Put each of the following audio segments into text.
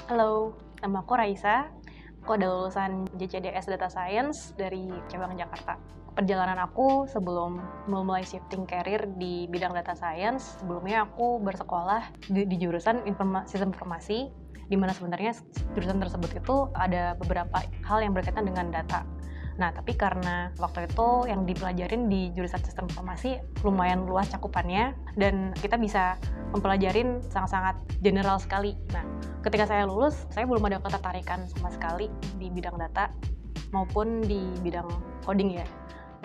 Halo, nama aku Raisa. Aku ada lulusan JCDS Data Science dari cabang Jakarta. Perjalanan aku sebelum mulai shifting career di bidang data science, sebelumnya aku bersekolah di jurusan sistem informasi, di mana sebenarnya jurusan tersebut itu ada beberapa hal yang berkaitan dengan data. Nah, tapi karena waktu itu yang dipelajarin di jurusan sistem informasi lumayan luas cakupannya, dan kita bisa mempelajarin sangat-sangat general sekali. Nah, ketika saya lulus, saya belum ada ketertarikan sama sekali di bidang data maupun di bidang coding ya,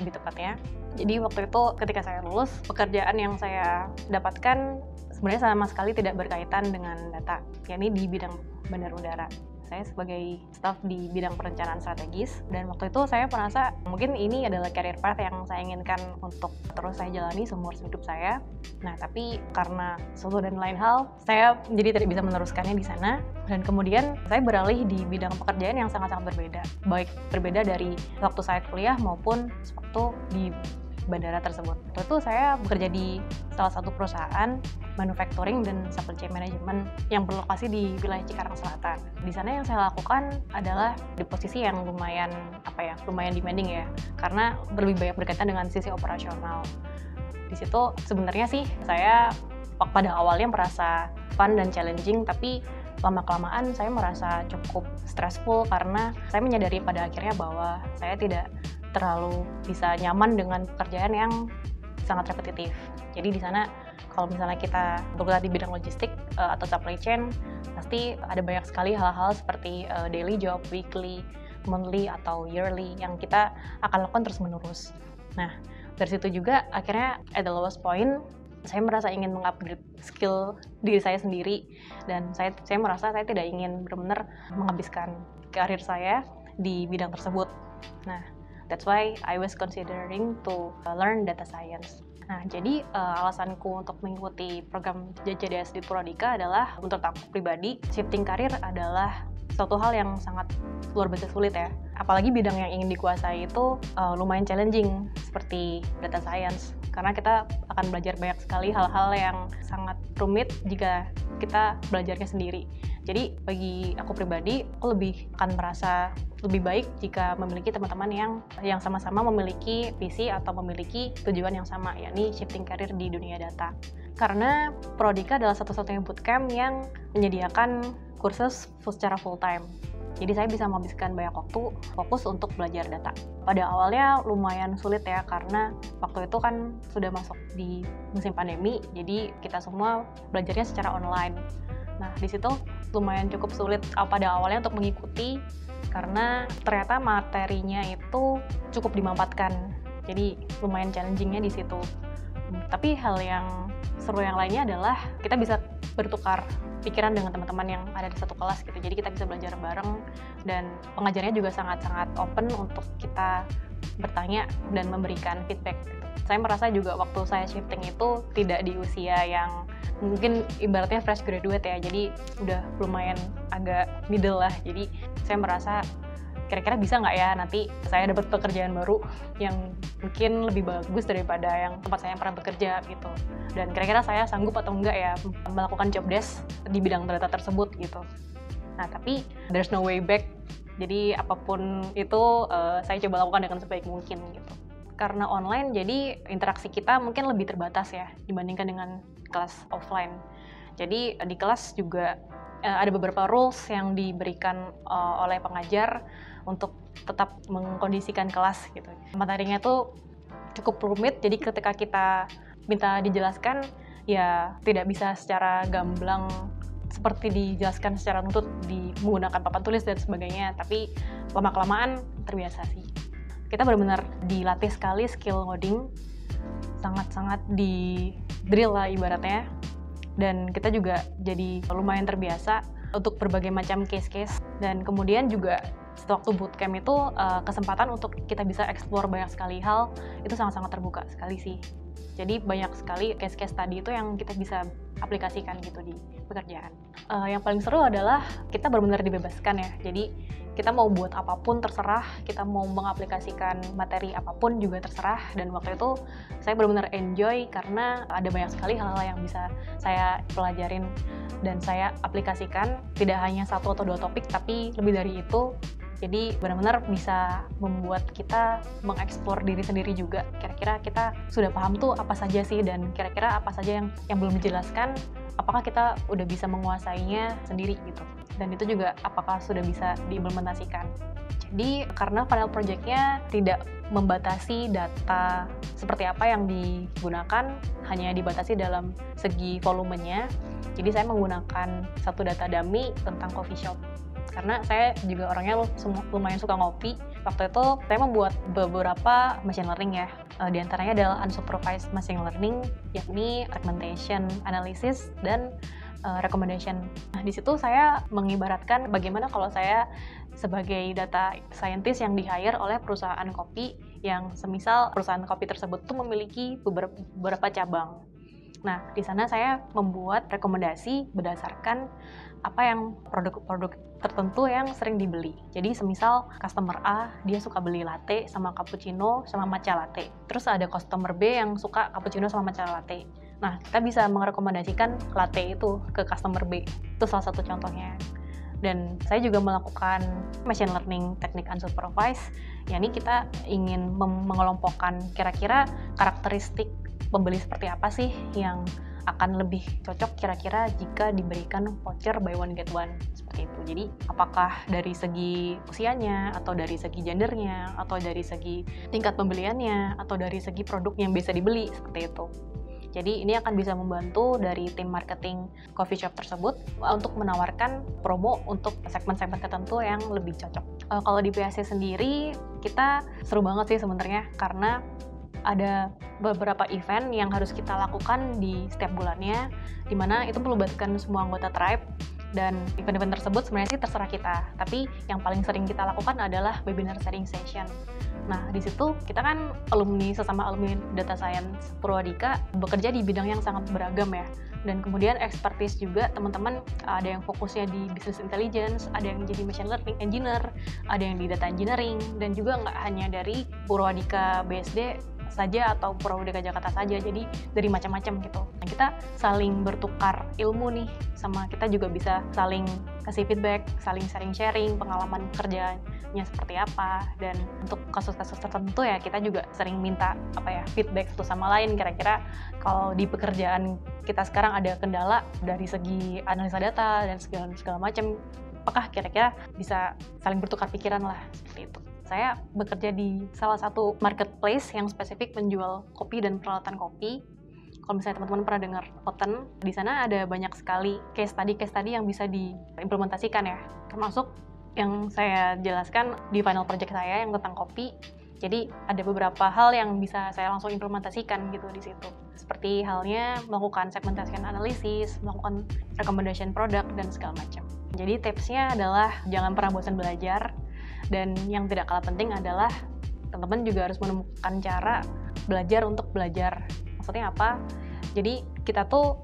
lebih tepatnya. Jadi waktu itu ketika saya lulus, pekerjaan yang saya dapatkan sebenarnya sama sekali tidak berkaitan dengan data, yakni di bidang bandar udara. Saya sebagai staff di bidang perencanaan strategis, dan waktu itu saya merasa mungkin ini adalah career path yang saya inginkan untuk terus saya jalani seumur hidup saya. Nah, tapi karena suatu dan lain hal, saya jadi tidak bisa meneruskannya di sana, dan kemudian saya beralih di bidang pekerjaan yang sangat-sangat berbeda, baik berbeda dari waktu saya kuliah maupun waktu di bandara tersebut. Waktu itu saya bekerja di salah satu perusahaan manufacturing dan supply chain management yang berlokasi di wilayah Cikarang Selatan. Di sana yang saya lakukan adalah di posisi yang lumayan demanding ya, karena lebih banyak berkaitan dengan sisi operasional. Di situ sebenarnya sih saya pada awalnya merasa fun dan challenging, tapi lama-kelamaan saya merasa cukup stressful karena saya menyadari pada akhirnya bahwa saya tidak terlalu bisa nyaman dengan pekerjaan yang sangat repetitif. Jadi di sana kalau misalnya kita bergerak di bidang logistik atau supply chain, pasti ada banyak sekali hal-hal seperti daily job, weekly, monthly, atau yearly yang kita akan lakukan terus-menerus. Nah, dari situ juga akhirnya at the lowest point, saya merasa ingin mengupgrade skill diri saya sendiri, dan saya merasa saya tidak ingin benar-benar menghabiskan karir saya di bidang tersebut. Nah, that's why I was considering to learn data science. Nah, jadi alasanku untuk mengikuti program JCDS di Purwadika adalah, untuk aku pribadi, shifting karir adalah suatu hal yang sangat luar biasa sulit ya. Apalagi bidang yang ingin dikuasai itu lumayan challenging, seperti data science. Karena kita akan belajar banyak sekali hal-hal yang sangat rumit jika kita belajarnya sendiri. Jadi bagi aku pribadi, aku lebih akan merasa lebih baik jika memiliki teman-teman yang sama-sama memiliki visi atau memiliki tujuan yang sama, yakni shifting career di dunia data. Karena Purwadika adalah satu-satunya bootcamp yang menyediakan kursus secara full time. Jadi saya bisa menghabiskan banyak waktu fokus untuk belajar data. Pada awalnya lumayan sulit ya, karena waktu itu kan sudah masuk di musim pandemi, jadi kita semua belajarnya secara online. Nah, di situ lumayan cukup sulit pada awalnya untuk mengikuti, karena ternyata materinya itu cukup dimampatkan. Jadi lumayan challengingnya di situ. Tapi hal yang seru yang lainnya adalah kita bisa bertukar pikiran dengan teman-teman yang ada di satu kelas gitu. Jadi kita bisa belajar bareng, dan pengajarnya juga sangat-sangat open untuk kita bertanya dan memberikan feedback gitu. Saya merasa juga waktu saya shifting itu tidak di usia yang mungkin ibaratnya fresh graduate ya, jadi udah lumayan agak middle lah. Jadi saya merasa kira-kira bisa nggak ya nanti saya dapat pekerjaan baru yang mungkin lebih bagus daripada yang tempat saya pernah bekerja gitu, dan kira-kira saya sanggup atau enggak ya melakukan job desk di bidang data tersebut gitu. Nah, tapi there's no way back, jadi apapun itu saya coba lakukan dengan sebaik mungkin gitu. Karena online, jadi interaksi kita mungkin lebih terbatas ya dibandingkan dengan kelas offline. Jadi di kelas juga ada beberapa rules yang diberikan oleh pengajar untuk tetap mengkondisikan kelas gitu. Materinya tuh cukup rumit, jadi ketika kita minta dijelaskan ya tidak bisa secara gamblang seperti dijelaskan secara nuntut menggunakan papan tulis dan sebagainya, tapi lama-kelamaan terbiasa sih. Kita benar-benar dilatih sekali skill ngoding, sangat-sangat di drill lah ibaratnya, dan kita juga jadi lumayan terbiasa untuk berbagai macam case-case. Dan kemudian juga waktu bootcamp itu kesempatan untuk kita bisa explore banyak sekali hal itu sangat-sangat terbuka sekali sih. Jadi banyak sekali case-case tadi itu yang kita bisa aplikasikan gitu di pekerjaan. Yang paling seru adalah kita benar-benar dibebaskan ya. Jadi kita mau buat apapun terserah, kita mau mengaplikasikan materi apapun juga terserah. Dan waktu itu saya benar-benar enjoy karena ada banyak sekali hal-hal yang bisa saya pelajarin dan saya aplikasikan, tidak hanya 1 atau 2 topik tapi lebih dari itu. Jadi benar-benar bisa membuat kita mengeksplor diri sendiri juga. Kira-kira kita sudah paham tuh apa saja sih, dan kira-kira apa saja yang belum dijelaskan, apakah kita udah bisa menguasainya sendiri gitu. Dan itu juga apakah sudah bisa diimplementasikan. Jadi karena final project-nya tidak membatasi data seperti apa yang digunakan, hanya dibatasi dalam segi volumenya. Jadi saya menggunakan satu data dummy tentang coffee shop. Karena saya juga orangnya lumayan suka ngopi. Waktu itu saya membuat beberapa machine learning ya. Di antaranya adalah unsupervised machine learning, yakni segmentation analysis dan recommendation. Nah, di situ saya mengibaratkan bagaimana kalau saya sebagai data scientist yang di-hire oleh perusahaan kopi, yang semisal perusahaan kopi tersebut tuh memiliki beberapa cabang. Nah, di sana saya membuat rekomendasi berdasarkan apa yang produk-produk tertentu yang sering dibeli. Jadi semisal customer A, dia suka beli latte sama cappuccino sama matcha latte. Terus ada customer B yang suka cappuccino sama matcha latte. Nah, kita bisa merekomendasikan latte itu ke customer B. Itu salah satu contohnya. Dan saya juga melakukan machine learning teknik unsupervised, yakni kita ingin mengelompokkan kira-kira karakteristik pembeli seperti apa sih yang akan lebih cocok kira-kira jika diberikan voucher buy one get one, seperti itu. Jadi apakah dari segi usianya, atau dari segi gendernya, atau dari segi tingkat pembeliannya, atau dari segi produk yang bisa dibeli, seperti itu. Jadi ini akan bisa membantu dari tim marketing coffee shop tersebut untuk menawarkan promo untuk segmen-segmen tertentu yang lebih cocok. Kalau di PAC sendiri, kita seru banget sih sebenarnya, karena ada beberapa event yang harus kita lakukan di setiap bulannya, di mana itu melibatkan semua anggota tribe, dan event-event tersebut sebenarnya sih terserah kita. Tapi yang paling sering kita lakukan adalah webinar sharing session. Nah, di situ kita kan sesama alumni data science Purwadika bekerja di bidang yang sangat beragam ya. Dan kemudian expertise juga teman-teman, ada yang fokusnya di business intelligence, ada yang jadi machine learning engineer, ada yang di data engineering, dan juga nggak hanya dari Purwadika BSD saja atau Purwadika Jakarta saja, jadi dari macam-macam gitu. Nah, kita saling bertukar ilmu nih, sama kita juga bisa saling kasih feedback, saling sharing pengalaman kerjanya seperti apa. Dan untuk kasus-kasus tertentu ya kita juga sering minta feedback satu sama lain, kira-kira kalau di pekerjaan kita sekarang ada kendala dari segi analisa data dan segala macam, apakah kira-kira bisa saling bertukar pikiran lah, seperti itu. Saya bekerja di salah satu marketplace yang spesifik menjual kopi dan peralatan kopi. Kalau misalnya teman-teman pernah dengar Hoten, di sana ada banyak sekali case study yang bisa diimplementasikan ya. Termasuk yang saya jelaskan di final project saya yang tentang kopi. Jadi ada beberapa hal yang bisa saya langsung implementasikan gitu di situ. Seperti halnya melakukan segmentation analisis, melakukan recommendation product, dan segala macam. Jadi tipsnya adalah jangan pernah bosan belajar. Dan yang tidak kalah penting adalah teman-teman juga harus menemukan cara belajar untuk belajar. Maksudnya apa? Jadi kita tuh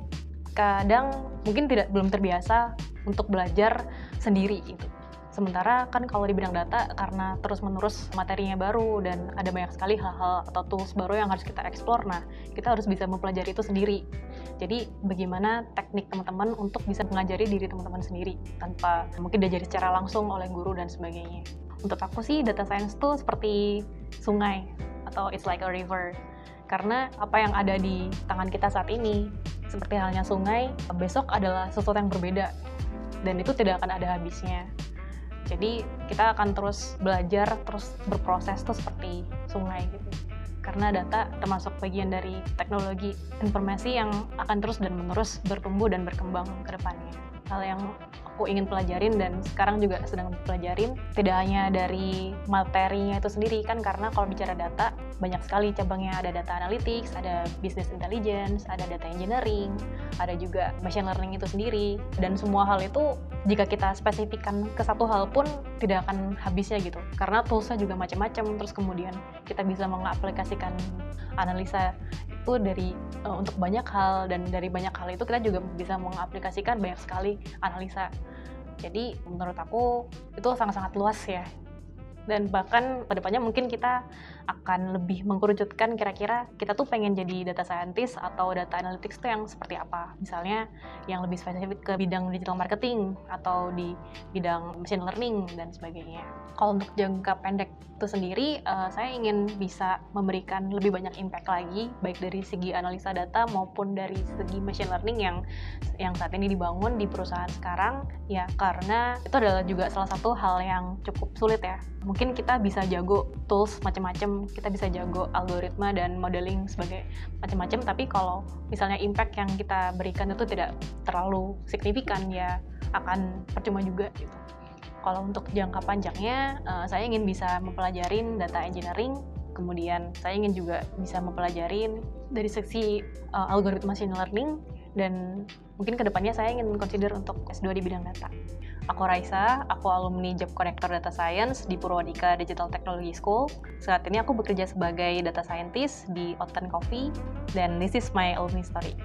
kadang mungkin belum terbiasa untuk belajar sendiri gitu. Sementara kan kalau di bidang data, karena terus-menerus materinya baru dan ada banyak sekali hal-hal atau tools baru yang harus kita explore, nah kita harus bisa mempelajari itu sendiri. Jadi bagaimana teknik teman-teman untuk bisa mengajari diri teman-teman sendiri tanpa mungkin diajari secara langsung oleh guru dan sebagainya. Untuk aku sih data science tuh seperti sungai, atau it's like a river. Karena apa yang ada di tangan kita saat ini, seperti halnya sungai, besok adalah sesuatu yang berbeda. Dan itu tidak akan ada habisnya. Jadi kita akan terus belajar, terus berproses tuh seperti sungai gitu. Karena data termasuk bagian dari teknologi informasi yang akan terus dan menerus bertumbuh dan berkembang ke depannya. Hal yang aku ingin pelajarin dan sekarang juga sedang pelajarin, tidak hanya dari materinya itu sendiri kan, karena kalau bicara data banyak sekali cabangnya, ada data analytics, ada business intelligence, ada data engineering, ada juga machine learning itu sendiri. Dan semua hal itu jika kita spesifikkan ke satu hal pun tidak akan habisnya gitu, karena toolsnya juga macam-macam. Terus kemudian kita bisa mengaplikasikan analisa itu untuk banyak hal, dan dari banyak hal itu kita juga bisa mengaplikasikan banyak sekali analisa. Jadi menurut aku itu sangat-sangat luas ya. Dan bahkan kedepannya mungkin kita akan lebih mengkerucutkan kira-kira kita tuh pengen jadi data scientist atau data analytics tuh yang seperti apa. Misalnya yang lebih spesifik ke bidang digital marketing atau di bidang machine learning dan sebagainya. Kalau untuk jangka pendek itu sendiri, saya ingin bisa memberikan lebih banyak impact lagi, baik dari segi analisa data maupun dari segi machine learning yang saat ini dibangun di perusahaan sekarang, ya karena itu adalah juga salah satu hal yang cukup sulit ya. Mungkin kita bisa jago tools macam-macam, kita bisa jago algoritma dan modeling sebagai macam-macam, tapi kalau misalnya impact yang kita berikan itu tidak terlalu signifikan, ya akan percuma juga gitu. Kalau untuk jangka panjangnya, saya ingin bisa mempelajarin data engineering, kemudian saya ingin juga bisa mempelajarin dari sisi algoritma machine learning, dan mungkin kedepannya saya ingin consider untuk S2 di bidang data. Aku Raisa, aku alumni Job Connector Data Science di Purwadika Digital Technology School. Saat ini aku bekerja sebagai data scientist di Oten Coffee, dan this is my alumni story.